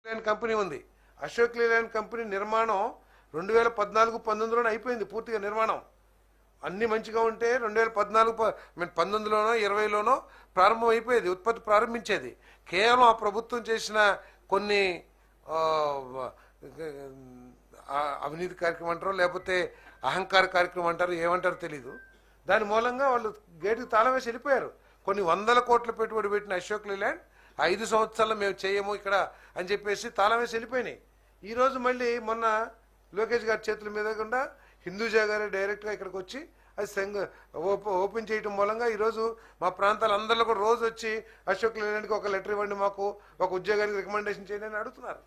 Layland company ఉంది. Ashok Leyland company నిర్మాణం 2014-19లోనే అయిపోయింది పూర్తిగా నిర్మాణం. అన్ని మంచిగా ఉంటే 2014-19లోనో 20లోనో ప్రారంభం అయిపోయేది, ఉత్పత్తి ప్రారంభించేది. కేవలం ఆ ప్రభుత్వం చేసిన కొన్ని అవినీతి కార్యక్రమం అంటారో లేకపోతే అహంకార కార్యక్రమం అంటారు, ఏమంటారో తెలీదు. దాని మూలంగా వాళ్ళు గేటుకు తాళం వేసి వెళ్ళిపోయారు. కొన్ని 100 కోట్ల పెట్టుబడి పెట్టిన అశోక్ లేలాండ్ 5 సంవత్సరాల్లో మేము చేయము ఇక్కడ అని చెప్పేసి తాళం వేసి వెళ్ళిపోయినాయి. ఈరోజు మళ్ళీ మొన్న లోకేష్ గారి చేతుల మీద కూడా హిందూజా గారు డైరెక్ట్గా ఇక్కడికి వచ్చి అది ఓపెన్ చేయడం మూలంగా ఈరోజు మా ప్రాంతాలందరిలో కూడా రోజు వచ్చి అశోక్ లేలాండ్కి ఒక లెటర్ ఇవ్వండి, మాకు ఒక ఉద్యోగానికి రికమెండేషన్ చేయండి అని అడుగుతున్నారు.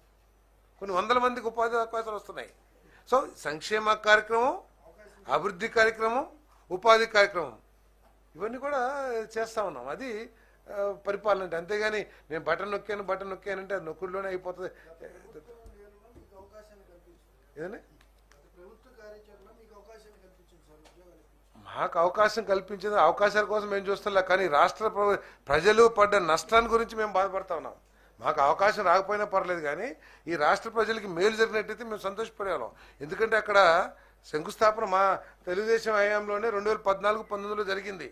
కొన్ని 100 మందికి ఉపాధి అవకాశాలు వస్తున్నాయి. సో సంక్షేమ కార్యక్రమం, అభివృద్ధి కార్యక్రమం, ఉపాధి కార్యక్రమం ఇవన్నీ కూడా చేస్తూ ఉన్నాం. అది పరిపాలన అంటే. అంతేగాని నేను బటన్ నొక్కానంటే అది నొక్కుడులోనే అయిపోతుంది. ఏదండి మాకు అవకాశం కల్పించింది, అవకాశాల కోసం మేము చూస్తున్నా. కానీ రాష్ట్ర ప్రజలు పడ్డ నష్టాన్ని గురించి మేము బాధపడతా ఉన్నాం. మాకు అవకాశం రాకపోయినా పర్లేదు, కానీ ఈ రాష్ట్ర ప్రజలకి మేలు జరిగినట్టయితే మేము సంతోషపడేవాళ్ళం. ఎందుకంటే అక్కడ శంకుస్థాపన మా తెలుగుదేశం హయాంలోనే 2014-19లో జరిగింది.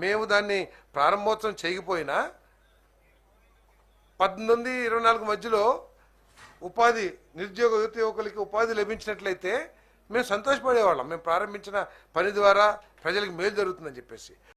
మేము దాన్ని ప్రారంభోత్సవం చేయకపోయినా 18-24 మధ్యలో ఉపాధి నిరుద్యోగ యువకులకి ఉపాధి లభించినట్లయితే మేము సంతోషపడేవాళ్ళం. మేము ప్రారంభించిన పని ద్వారా ప్రజలకు మేలు జరుగుతుందని చెప్పేసి.